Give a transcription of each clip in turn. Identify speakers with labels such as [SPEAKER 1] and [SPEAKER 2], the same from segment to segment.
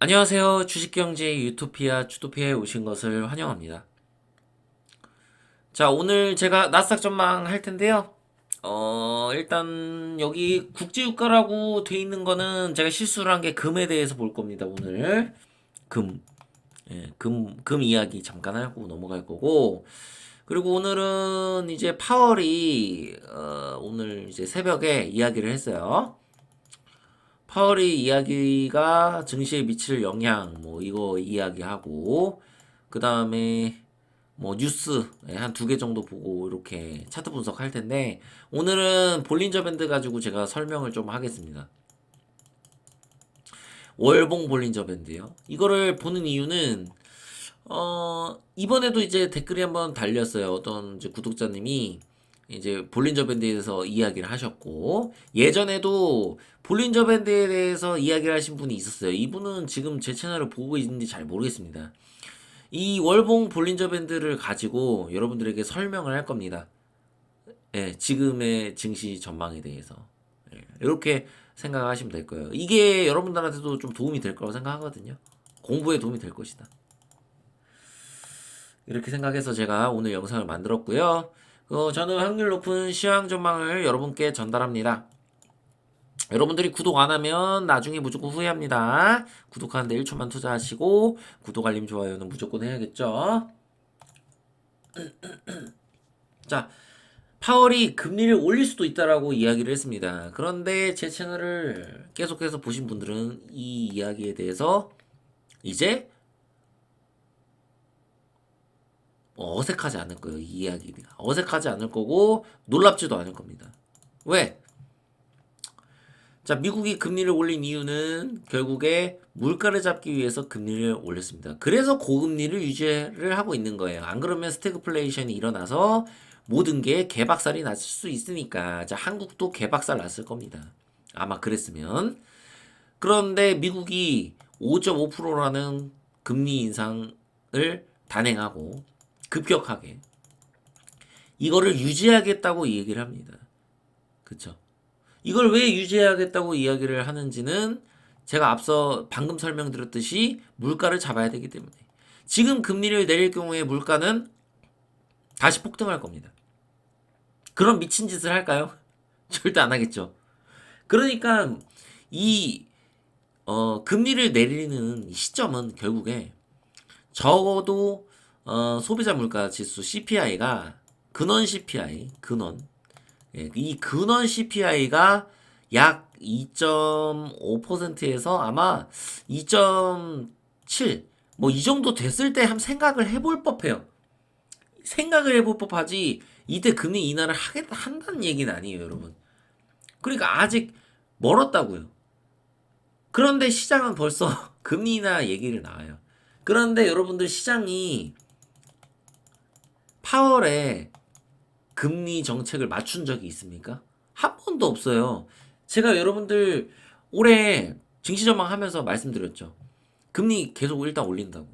[SPEAKER 1] 안녕하세요. 주식경제 유토피아 주토피아에 오신 것을 환영합니다. 자, 오늘 제가 나스닥 전망 할 텐데요. 일단 여기 국제유가라고 돼 있는 거는 제가 실수를 한 게 금에 대해서 볼 겁니다. 오늘 금, 금 이야기 잠깐 하고 넘어갈 거고. 그리고 오늘은 이제 파월이 오늘 이제 새벽에 이야기를 했어요. 파월이 이야기가 증시에 미칠 영향 뭐 이거 이야기하고 그 다음에 뭐 뉴스 한 두 개 정도 보고 이렇게 차트 분석할 텐데 오늘은 볼린저 밴드 가지고 제가 설명을 좀 하겠습니다. 월봉 볼린저 밴드요. 이거를 보는 이유는 이번에도 이제 댓글이 한번 달렸어요. 어떤 이제 구독자님이 이제 볼린저 밴드에 대해서 이야기를 하셨고 예전에도 볼린저 밴드에 대해서 이야기를 하신 분이 있었어요. 이분은 지금 제 채널을 보고 있는지 잘 모르겠습니다. 이 월봉 볼린저 밴드를 가지고 여러분들에게 설명을 할 겁니다. 예, 지금의 증시 전망에 대해서. 예, 이렇게 생각하시면 될 거예요. 이게 여러분들한테도 좀 도움이 될 거라고 생각하거든요. 공부에 도움이 될 것이다. 이렇게 생각해서 제가 오늘 영상을 만들었고요. 저는 확률 높은 시황 전망을 여러분께 전달합니다. 여러분들이 구독 안 하면 나중에 무조건 후회합니다. 구독하는데 1초만 투자하시고 구독 알림 좋아요는 무조건 해야겠죠. 자, 파월이 금리를 올릴 수도 있다라고 이야기를 했습니다. 그런데 제 채널을 계속해서 보신 분들은 이 이야기에 대해서 이제 어색하지 않을 거예요. 이 이야기가 어색하지 않을 거고 놀랍지도 않을 겁니다. 왜? 자, 미국이 금리를 올린 이유는 결국에 물가를 잡기 위해서 금리를 올렸습니다. 그래서 고금리를 유지를 하고 있는 거예요. 안 그러면 스태그플레이션이 일어나서 모든 게 개박살이 났을 수 있으니까. 자, 한국도 개박살 났을 겁니다. 아마 그랬으면. 그런데 미국이 5.5%라는 금리 인상을 단행하고 급격하게 이거를 유지하겠다고 얘기를 합니다. 그쵸? 이걸 왜 유지해야겠다고 이야기를 하는지는 제가 앞서 방금 설명드렸듯이 물가를 잡아야 되기 때문에 지금 금리를 내릴 경우에 물가는 다시 폭등할 겁니다. 그런 미친 짓을 할까요? 절대 안 하겠죠. 그러니까 이 금리를 내리는 시점은 결국에 적어도 소비자 물가 지수 CPI가 근원 CPI 이 근원 CPI가 약 2.5%에서 아마 2.7 뭐 이 정도 됐을 때 한번 생각을 해볼 법해요. 생각을 해볼 법하지 이때 금리 인하를 한다는 얘기는 아니에요, 여러분. 그러니까 아직 멀었다고요. 그런데 시장은 벌써 금리 인하 얘기를 나와요. 그런데 여러분들 시장이 파월에 금리 정책을 맞춘 적이 있습니까? 한 번도 없어요. 제가 여러분들 올해 증시 전망하면서 말씀드렸죠. 금리 계속 일단 올린다고.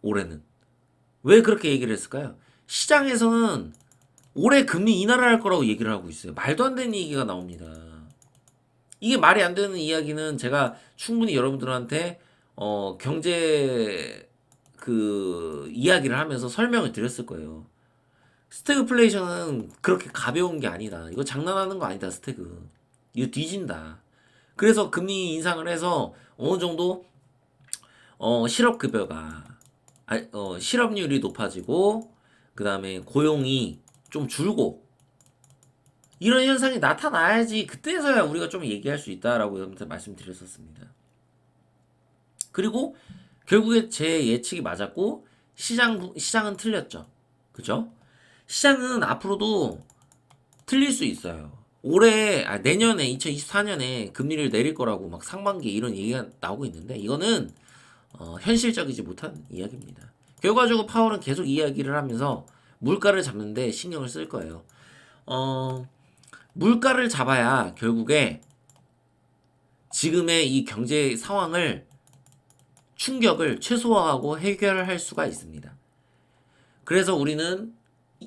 [SPEAKER 1] 올해는. 왜 그렇게 얘기를 했을까요? 시장에서는 올해 금리 인하를 할 거라고 얘기를 하고 있어요. 말도 안 되는 얘기가 나옵니다. 이게 말이 안 되는 이야기는 제가 충분히 여러분들한테 경제 그 이야기를 하면서 설명을 드렸을 거예요. 스태그플레이션은 그렇게 가벼운 게 아니다. 이거 장난하는 거 아니다, 스태그. 이거 뒤진다. 그래서 금리 인상을 해서 어느 정도 실업급여가 실업률이 높아지고 그 다음에 고용이 좀 줄고 이런 현상이 나타나야지 그때서야 우리가 좀 얘기할 수 있다라고 여러분한테 말씀드렸었습니다. 그리고 결국에 제 예측이 맞았고 시장은 틀렸죠. 그죠? 시장은 앞으로도 틀릴 수 있어요. 내년에 2024년에 금리를 내릴 거라고 막 상반기에 이런 얘기가 나오고 있는데 이거는 현실적이지 못한 이야기입니다. 결과적으로 파월은 계속 이야기를 하면서 물가를 잡는데 신경을 쓸 거예요. 물가를 잡아야 결국에 지금의 이 경제 상황을 충격을 최소화하고 해결할 수가 있습니다. 그래서 우리는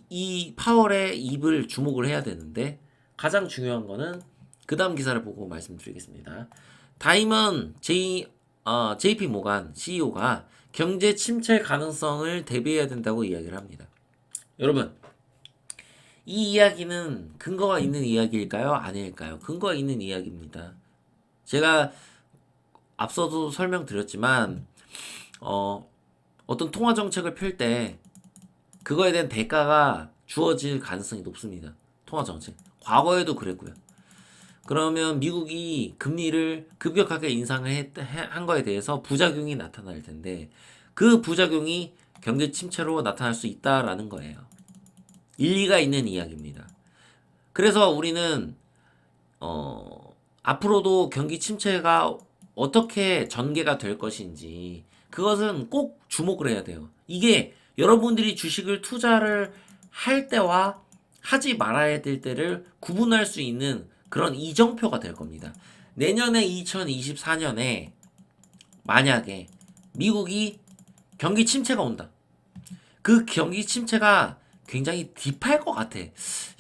[SPEAKER 1] 이 파월의 입을 주목을 해야 되는데 가장 중요한 거는 그 다음 기사를 보고 말씀드리겠습니다. 다이먼 J JP 모간 CEO가 경제 침체 가능성을 대비해야 된다고 이야기를 합니다. 여러분, 이 이야기는 근거가 있는 이야기일까요? 아닐까요? 근거가 있는 이야기입니다. 제가 앞서도 설명드렸지만 어떤 통화 정책을 펼 때 그거에 대한 대가가 주어질 가능성이 높습니다. 통화 정책. 과거에도 그랬고요. 그러면 미국이 금리를 급격하게 인상을 한 거에 대해서 부작용이 나타날 텐데 그 부작용이 경제 침체로 나타날 수 있다라는 거예요. 일리가 있는 이야기입니다. 그래서 우리는 앞으로도 경기 침체가 어떻게 전개가 될 것인지 그것은 꼭 주목을 해야 돼요. 이게 여러분들이 주식을 투자를 할 때와 하지 말아야 될 때를 구분할 수 있는 그런 이정표가 될 겁니다. 내년에 2024년에 만약에 미국이 경기 침체가 온다. 그 경기 침체가 굉장히 딥할 것 같아.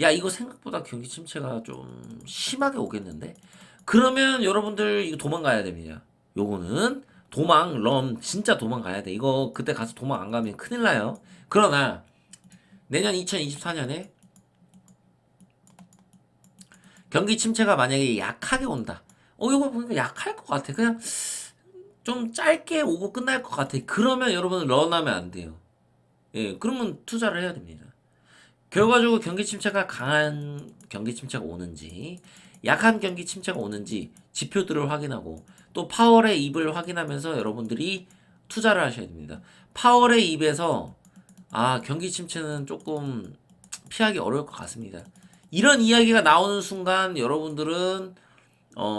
[SPEAKER 1] 야, 이거 생각보다 경기 침체가 좀 심하게 오겠는데? 그러면 여러분들 이거 도망가야 됩니다. 요거는 런, 진짜 도망가야 돼. 이거 그때 가서 도망 안 가면 큰일 나요. 그러나 내년 2024년에 경기 침체가 만약에 약하게 온다. 이거 보니까 약할 것 같아. 그냥 좀 짧게 오고 끝날 것 같아. 그러면 여러분 런하면 안 돼요. 예, 그러면 투자를 해야 됩니다. 결과적으로 경기 침체가 강한 경기 침체가 오는지 약한 경기 침체가 오는지 지표들을 확인하고 또 파월의 입을 확인하면서 여러분들이 투자를 하셔야 됩니다. 파월의 입에서 경기 침체는 조금 피하기 어려울 것 같습니다. 이런 이야기가 나오는 순간 여러분들은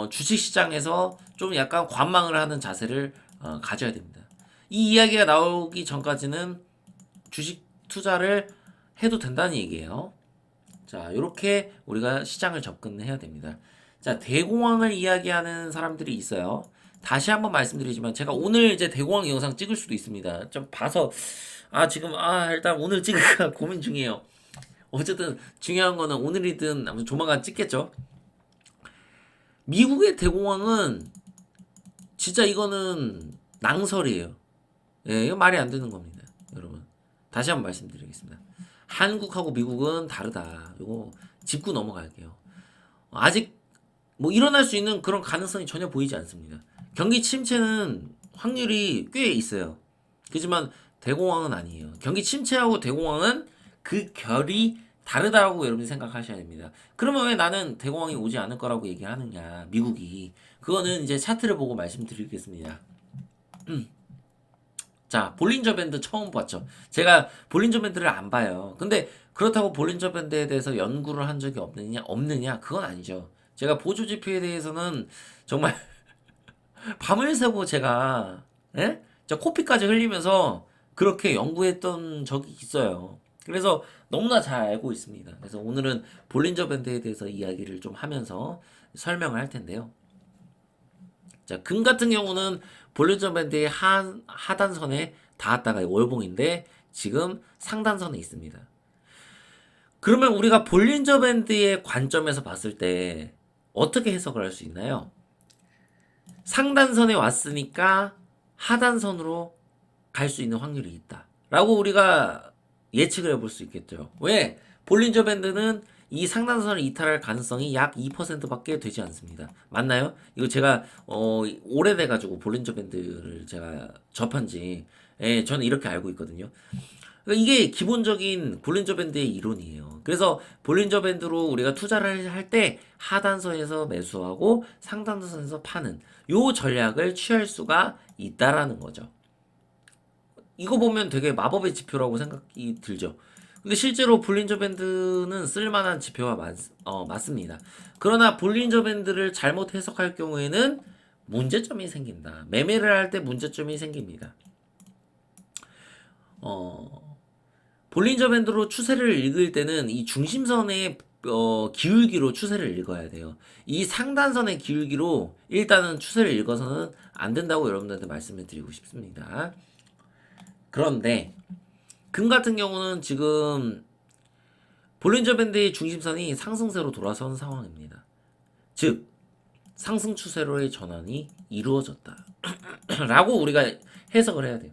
[SPEAKER 1] 주식시장에서 좀 약간 관망을 하는 자세를 가져야 됩니다. 이 이야기가 나오기 전까지는 주식 투자를 해도 된다는 얘기예요. 자, 이렇게 우리가 시장을 접근해야 됩니다. 자, 대공황을 이야기하는 사람들이 있어요. 다시 한번 말씀드리지만 제가 오늘 이제 대공황 영상 찍을 수도 있습니다. 좀 봐서 지금 일단 오늘 찍을까 고민 중이에요. 어쨌든 중요한 거는 오늘이든 아무튼 조만간 찍겠죠. 미국의 대공황은 진짜 이거는 낭설이에요. 예, 이거 말이 안 되는 겁니다. 여러분. 다시 한번 말씀드리겠습니다. 한국하고 미국은 다르다. 이거 짚고 넘어갈게요. 아직 뭐 일어날 수 있는 그런 가능성이 전혀 보이지 않습니다. 경기 침체는 확률이 꽤 있어요. 그렇지만 대공황은 아니에요. 경기 침체하고 대공황은 그 결이 다르다고 여러분이 생각하셔야 됩니다. 그러면 왜 나는 대공황이 오지 않을 거라고 얘기하느냐, 미국이. 그거는 이제 차트를 보고 말씀드리겠습니다. 자, 볼린저 밴드 처음 봤죠. 제가 볼린저 밴드를 안 봐요. 근데 그렇다고 볼린저 밴드에 대해서 연구를 한 적이 없느냐? 그건 아니죠. 제가 보조 지표에 대해서는 정말 밤을 새고 제가 저 코피까지 흘리면서 그렇게 연구했던 적이 있어요. 그래서 너무나 잘 알고 있습니다. 그래서 오늘은 볼린저 밴드에 대해서 이야기를 좀 하면서 설명을 할 텐데요. 자, 금 같은 경우는 볼린저 밴드의 하단선에 닿았다가 월봉인데 지금 상단선에 있습니다. 그러면 우리가 볼린저 밴드의 관점에서 봤을 때 어떻게 해석을 할 수 있나요? 상단선에 왔으니까 하단선으로 갈 수 있는 확률이 있다. 라고 우리가 예측을 해볼 수 있겠죠. 왜? 볼린저 밴드는 이 상단선을 이탈할 가능성이 약 2%밖에 되지 않습니다. 맞나요? 이거 제가 오래돼가지고 볼린저 밴드를 제가 접한지 저는 이렇게 알고 있거든요. 그러니까 이게 기본적인 볼린저 밴드의 이론이에요. 그래서 볼린저 밴드로 우리가 투자를 할 때 하단선에서 매수하고 상단선에서 파는 요 전략을 취할 수가 있다라는 거죠. 이거 보면 되게 마법의 지표라고 생각이 들죠. 근데 실제로 볼린저 밴드는 쓸만한 지표가 맞습니다. 그러나 볼린저 밴드를 잘못 해석할 경우에는 문제점이 생긴다. 매매를 할 때 문제점이 생깁니다. 볼린저 밴드로 추세를 읽을 때는 이 중심선의 기울기로 추세를 읽어야 돼요. 이 상단선의 기울기로 일단은 추세를 읽어서는 안 된다고 여러분들한테 말씀을 드리고 싶습니다. 그런데 금 같은 경우는 지금 볼린저 밴드의 중심선이 상승세로 돌아선 상황입니다. 즉 상승 추세로의 전환이 이루어졌다. 라고 우리가 해석을 해야 돼요.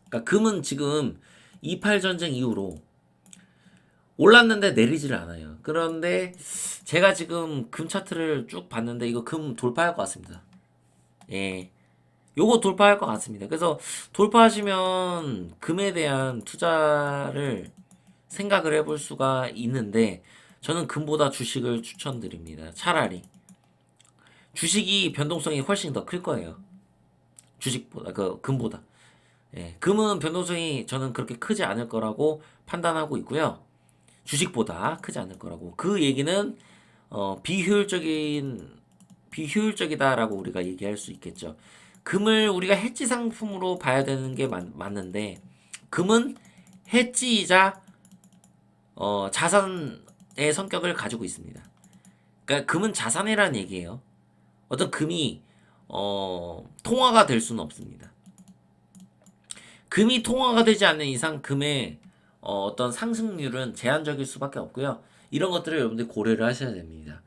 [SPEAKER 1] 그러니까 금은 지금 28 전쟁 이후로 올랐는데 내리지를 않아요. 그런데 제가 지금 금 차트를 쭉 봤는데 이거 금 돌파할 것 같습니다. 예. 요거 돌파할 것 같습니다. 그래서 돌파하시면 금에 대한 투자를 생각을 해볼 수가 있는데 저는 금보다 주식을 추천드립니다. 차라리 주식이 변동성이 훨씬 더 클 거예요. 주식보다 금보다. 예, 금은 변동성이 저는 그렇게 크지 않을 거라고 판단하고 있고요. 주식보다 크지 않을 거라고. 그 얘기는 비효율적이다라고 우리가 얘기할 수 있겠죠. 금을 우리가 해지 상품으로 봐야 되는 게 맞는데 금은 해지이자 자산의 성격을 가지고 있습니다. 그러니까 금은 자산이라는 얘기예요. 어떤 금이 통화가 될 수는 없습니다. 금이 통화가 되지 않는 이상 금의 어떤 상승률은 제한적일 수밖에 없고요. 이런 것들을 여러분들이 고려를 하셔야 됩니다.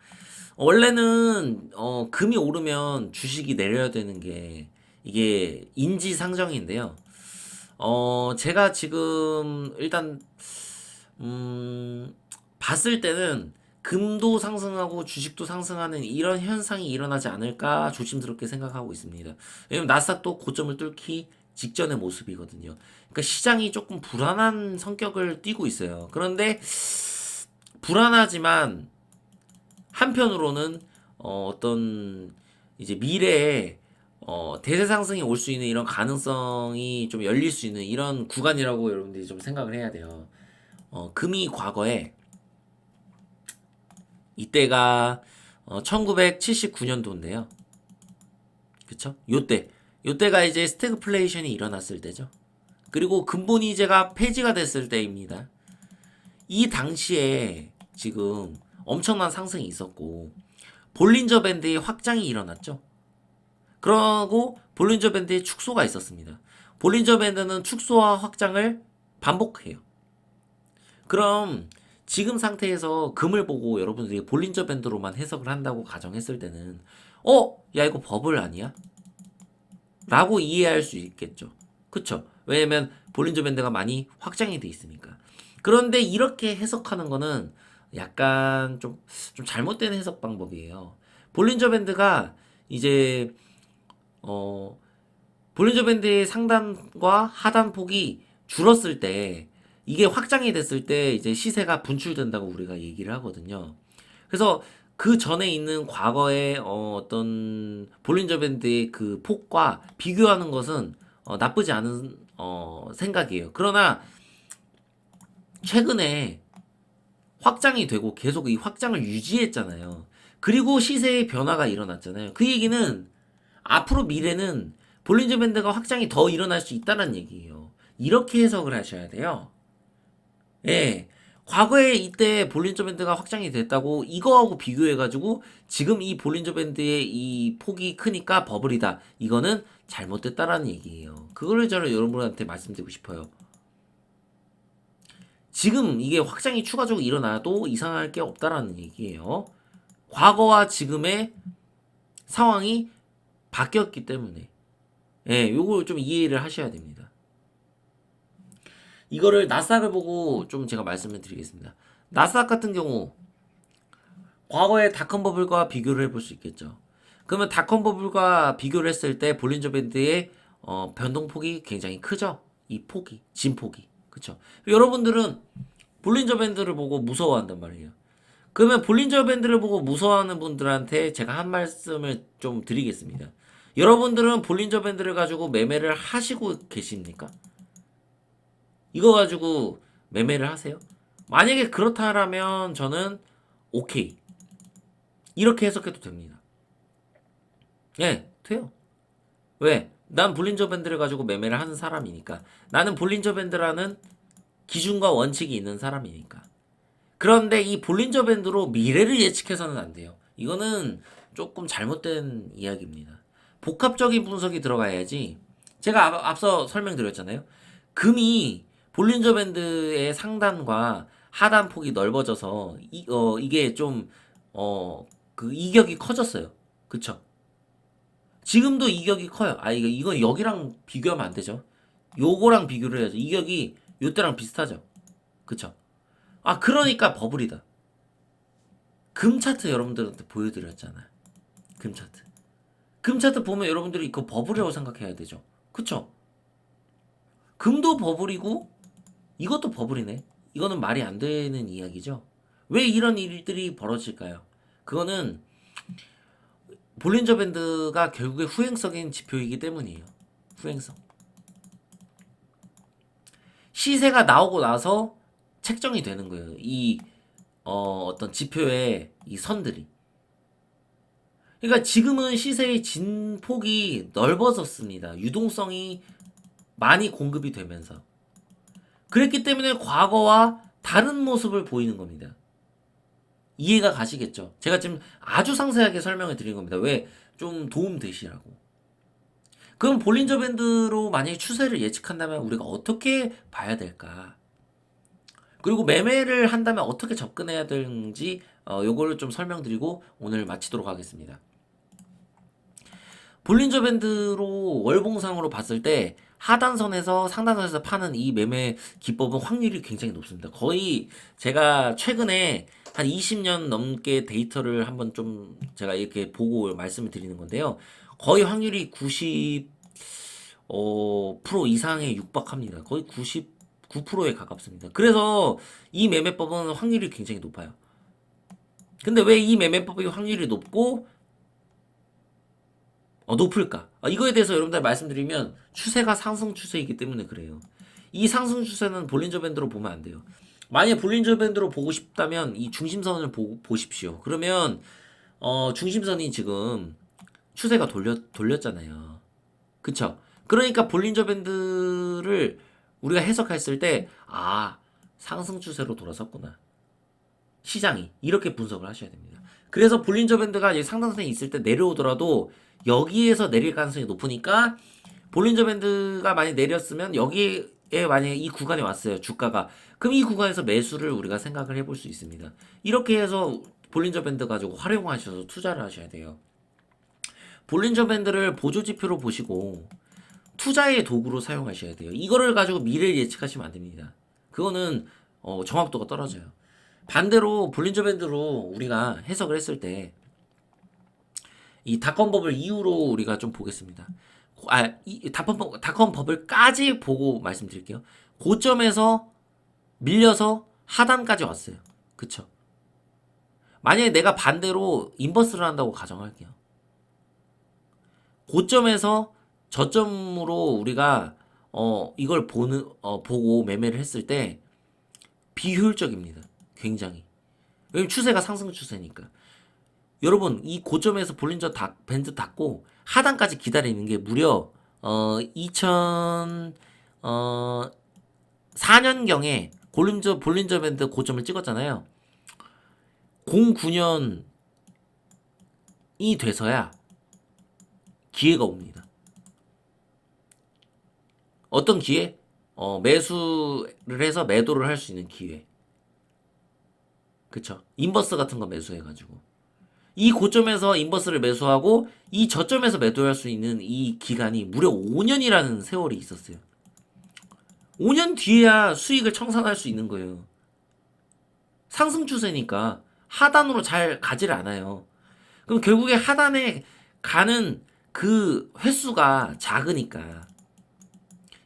[SPEAKER 1] 원래는 금이 오르면 주식이 내려야 되는 게 이게 인지상정인데요. 제가 지금 일단 봤을 때는 금도 상승하고 주식도 상승하는 이런 현상이 일어나지 않을까 조심스럽게 생각하고 있습니다. 왜냐면 나스닥도 고점을 뚫기 직전의 모습이거든요. 그러니까 시장이 조금 불안한 성격을 띠고 있어요. 그런데 불안하지만 한편으로는 어떤 이제 미래에 대세 상승이 올 수 있는 이런 가능성이 좀 열릴 수 있는 이런 구간이라고 여러분들이 좀 생각을 해야 돼요. 금이 과거에 이때가 1979년도인데요. 그쵸? 요때가 이제 스태그플레이션이 일어났을 때죠. 그리고 근본이제가 폐지가 됐을 때입니다. 이 당시에 지금 엄청난 상승이 있었고 볼린저 밴드의 확장이 일어났죠. 그러고 볼린저 밴드의 축소가 있었습니다. 볼린저 밴드는 축소와 확장을 반복해요. 그럼 지금 상태에서 금을 보고 여러분들이 볼린저 밴드로만 해석을 한다고 가정했을 때는 야 이거 버블 아니야? 라고 이해할 수 있겠죠. 그쵸? 왜냐면 볼린저 밴드가 많이 확장이 돼 있으니까. 그런데 이렇게 해석하는 거는 약간 좀 잘못된 해석 방법이에요. 볼린저 밴드가 이제 볼린저 밴드의 상단과 하단 폭이 줄었을 때 이게 확장이 됐을 때 이제 시세가 분출된다고 우리가 얘기를 하거든요. 그래서 그 전에 있는 과거의 어떤 볼린저 밴드의 그 폭과 비교하는 것은 나쁘지 않은 생각이에요. 그러나 최근에 확장이 되고 계속 이 확장을 유지했잖아요. 그리고 시세의 변화가 일어났잖아요. 그 얘기는 앞으로 미래는 볼린저 밴드가 확장이 더 일어날 수 있다는 얘기예요. 이렇게 해석을 하셔야 돼요. 예. 과거에 이때 볼린저 밴드가 확장이 됐다고 이거하고 비교해가지고 지금 이 볼린저 밴드의 이 폭이 크니까 버블이다. 이거는 잘못됐다라는 얘기예요. 그거를 저는 여러분한테 말씀드리고 싶어요. 지금 이게 확장이 추가적으로 일어나도 이상할 게 없다라는 얘기예요. 과거와 지금의 상황이 바뀌었기 때문에 요걸 좀 이해를 하셔야 됩니다. 이거를 나스닥을 보고 좀 제가 말씀을 드리겠습니다. 나스닥 같은 경우 과거의 닷컴 버블과 비교를 해볼 수 있겠죠. 그러면 닷컴 버블과 비교를 했을 때 볼린저 밴드의 변동폭이 굉장히 크죠. 이 폭이 진폭이 그쵸. 여러분들은 볼린저 밴드를 보고 무서워한단 말이에요. 그러면 볼린저 밴드를 보고 무서워하는 분들한테 제가 한 말씀을 좀 드리겠습니다. 여러분들은 볼린저 밴드를 가지고 매매를 하시고 계십니까? 이거 가지고 매매를 하세요? 만약에 그렇다라면 저는 오케이. 이렇게 해석해도 됩니다. 예, 돼요. 왜? 난 볼린저 밴드를 가지고 매매를 하는 사람이니까. 나는 볼린저 밴드라는 기준과 원칙이 있는 사람이니까. 그런데 이 볼린저 밴드로 미래를 예측해서는 안 돼요. 이거는 조금 잘못된 이야기입니다. 복합적인 분석이 들어가야지. 제가 앞서 설명드렸잖아요. 금이 볼린저 밴드의 상단과 하단 폭이 넓어져서 이게 좀 그 이격이 커졌어요. 그쵸? 지금도 이격이 커요. 아, 이거 여기랑 비교하면 안 되죠. 요거랑 비교를 해야죠. 이격이 요때랑 비슷하죠. 그쵸? 아, 그러니까 버블이다. 금 차트 여러분들한테 보여드렸잖아요. 금 차트. 금 차트 보면 여러분들이 그 버블이라고 생각해야 되죠. 그쵸? 금도 버블이고 이것도 버블이네. 이거는 말이 안 되는 이야기죠. 왜 이런 일들이 벌어질까요? 그거는 볼린저 밴드가 결국에 후행성인 지표이기 때문이에요. 후행성. 시세가 나오고 나서 책정이 되는 거예요. 이 어떤 지표의 이 선들이. 그러니까 지금은 시세의 진폭이 넓어졌습니다. 유동성이 많이 공급이 되면서. 그랬기 때문에 과거와 다른 모습을 보이는 겁니다. 이해가 가시겠죠? 제가 지금 아주 상세하게 설명을 드린 겁니다. 왜? 좀 도움 되시라고. 그럼 볼린저 밴드로 만약에 추세를 예측한다면 우리가 어떻게 봐야 될까? 그리고 매매를 한다면 어떻게 접근해야 되는지 요거를 좀 설명드리고 오늘 마치도록 하겠습니다. 볼린저 밴드로 월봉상으로 봤을 때 하단선에서 상단선에서 파는 이 매매 기법은 확률이 굉장히 높습니다. 거의 제가 최근에 한 20년 넘게 데이터를 한번 좀 제가 이렇게 보고 말씀을 드리는 건데요. 거의 확률이 90% 이상에 육박합니다. 거의 99%에 가깝습니다. 그래서 이 매매법은 확률이 굉장히 높아요. 근데 왜 이 매매법이 확률이 높고 높을까? 이거에 대해서 여러분들 말씀드리면 추세가 상승 추세이기 때문에 그래요. 이 상승 추세는 볼린저 밴드로 보면 안 돼요. 만약 볼린저 밴드로 보고 싶다면 이 중심선을 보십시오. 그러면 중심선이 지금 추세가 돌렸잖아요. 그쵸? 그러니까 볼린저 밴드를 우리가 해석했을 때 상승 추세로 돌아섰구나. 시장이 이렇게 분석을 하셔야 됩니다. 그래서 볼린저 밴드가 상단선에 있을 때 내려오더라도 여기에서 내릴 가능성이 높으니까 볼린저 밴드가 많이 내렸으면 여기에 만약에 이 구간에 왔어요. 주가가. 그럼 이 구간에서 매수를 우리가 생각을 해볼 수 있습니다. 이렇게 해서 볼린저 밴드 가지고 활용하셔서 투자를 하셔야 돼요. 볼린저 밴드를 보조지표로 보시고 투자의 도구로 사용하셔야 돼요. 이거를 가지고 미래를 예측하시면 안 됩니다. 그거는 정확도가 떨어져요. 반대로 볼린저 밴드로 우리가 해석을 했을 때 이 닷컴 버블 이후로 우리가 좀 보겠습니다. 이 닷컴 버블까지 보고 말씀드릴게요. 고점에서 밀려서 하단까지 왔어요. 그쵸? 만약에 내가 반대로 인버스를 한다고 가정할게요. 고점에서 저점으로 우리가 이걸 보고 매매를 했을 때 비효율적입니다. 굉장히. 왜냐면 추세가 상승 추세니까. 여러분 이 고점에서 볼린저 밴드 닫고 하단까지 기다리는 게 무려 2004년경에 볼린저 밴드 고점을 찍었잖아요. 09년이 돼서야 기회가 옵니다. 어떤 기회? 매수를 해서 매도를 할 수 있는 기회. 그쵸? 인버스 같은 거 매수해가지고. 이 고점에서 인버스를 매수하고 이 저점에서 매도할 수 있는 이 기간이 무려 5년이라는 세월이 있었어요. 5년 뒤에야 수익을 청산할 수 있는 거예요. 상승 추세니까 하단으로 잘 가지를 않아요. 그럼 결국에 하단에 가는 그 횟수가 작으니까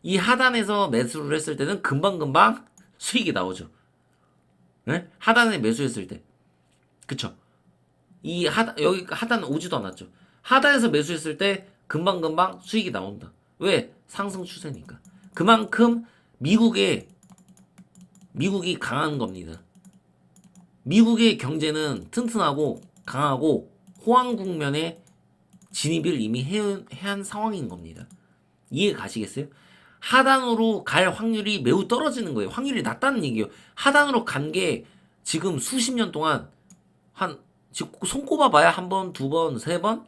[SPEAKER 1] 이 하단에서 매수를 했을 때는 금방금방 수익이 나오죠. 네? 하단에 매수했을 때. 그쵸? 여기 하단 오지도 않았죠. 하단에서 매수했을 때 금방금방 수익이 나온다. 왜? 상승 추세니까. 그만큼 미국이 강한 겁니다. 미국의 경제는 튼튼하고 강하고 호황 국면에 진입을 이미 해한 상황인 겁니다. 이해 가시겠어요? 하단으로 갈 확률이 매우 떨어지는 거예요. 확률이 낮다는 얘기예요. 하단으로 간 게 지금 수십 년 동안 지금 손꼽아봐야 한 번, 두 번, 세 번,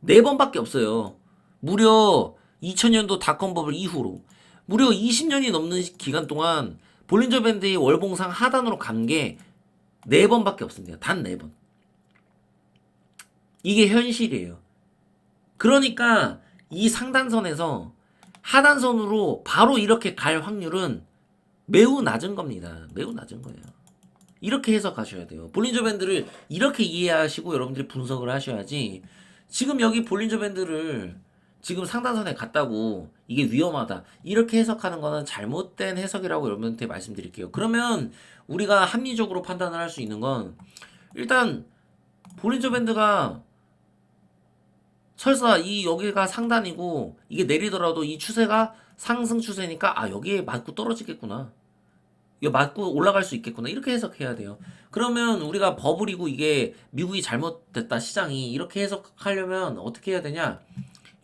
[SPEAKER 1] 네 번밖에 없어요. 무려 2000년도 닷컴 버블 이후로 무려 20년이 넘는 기간 동안 볼린저 밴드의 월봉상 하단으로 간 게 네 번밖에 없습니다. 단 네 번. 이게 현실이에요. 그러니까 이 상단선에서 하단선으로 바로 이렇게 갈 확률은 매우 낮은 겁니다. 매우 낮은 거예요. 이렇게 해석하셔야 돼요. 볼린저 밴드를 이렇게 이해하시고 여러분들이 분석을 하셔야지. 지금 여기 볼린저 밴드를 지금 상단선에 갔다고 이게 위험하다 이렇게 해석하는 거는 잘못된 해석이라고 여러분한테 말씀드릴게요. 그러면 우리가 합리적으로 판단을 할 수 있는 건 일단 볼린저 밴드가 설사 이 여기가 상단이고 이게 내리더라도 이 추세가 상승 추세니까 아 여기에 맞고 떨어지겠구나. 이거 맞고 올라갈 수 있겠구나. 이렇게 해석해야 돼요. 그러면 우리가 버블이고 이게 미국이 잘못됐다 시장이 이렇게 해석하려면 어떻게 해야 되냐?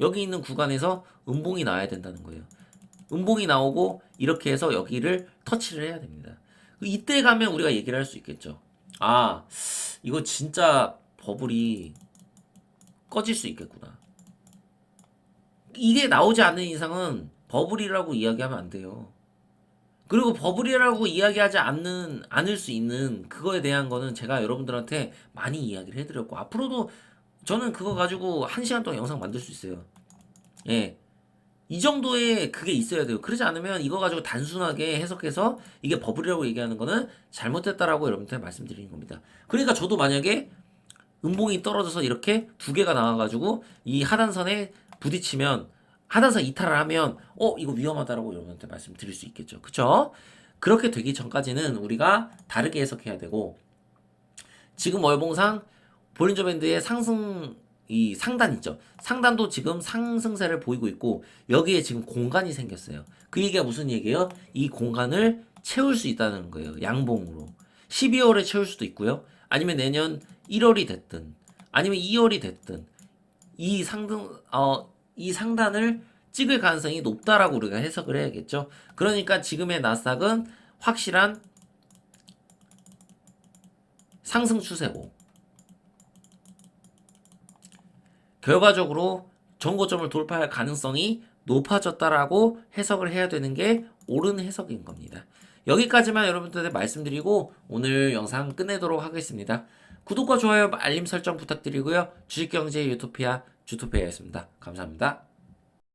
[SPEAKER 1] 여기 있는 구간에서 음봉이 나와야 된다는 거예요. 음봉이 나오고 이렇게 해서 여기를 터치를 해야 됩니다. 이때 가면 우리가 얘기를 할 수 있겠죠. 아, 이거 진짜 버블이 꺼질 수 있겠구나. 이게 나오지 않는 이상은 버블이라고 이야기하면 안 돼요. 그리고 버블이라고 이야기하지 않을 수 있는 그거에 대한 거는 제가 여러분들한테 많이 이야기를 해드렸고, 앞으로도 저는 그거 가지고 1시간 동안 영상 만들 수 있어요. 예. 이 정도의 그게 있어야 돼요. 그러지 않으면 이거 가지고 단순하게 해석해서 이게 버블이라고 얘기하는 거는 잘못됐다라고 여러분한테 말씀드리는 겁니다. 그러니까 저도 만약에 음봉이 떨어져서 이렇게 두 개가 나와가지고 이 하단선에 부딪히면 하단선 이탈을 하면 이거 위험하다라고 여러분한테 말씀드릴 수 있겠죠. 그쵸? 그렇게 되기 전까지는 우리가 다르게 해석해야 되고 지금 월봉상 볼린저 밴드의 상승 이 상단 있죠. 상단도 지금 상승세를 보이고 있고 여기에 지금 공간이 생겼어요. 그 얘기가 무슨 얘기예요? 이 공간을 채울 수 있다는 거예요. 양봉으로. 12월에 채울 수도 있고요. 아니면 내년 1월이 됐든 아니면 2월이 됐든 이 상단을 찍을 가능성이 높다라고 우리가 해석을 해야겠죠. 그러니까 지금의 나스닥은 확실한 상승 추세고 결과적으로 전고점을 돌파할 가능성이 높아졌다라고 해석을 해야 되는 게 옳은 해석인 겁니다. 여기까지만 여러분들한테 말씀드리고 오늘 영상 끝내도록 하겠습니다. 구독과 좋아요, 알림 설정 부탁드리고요. 주식경제 유토피아 주토피아였습니다. 감사합니다.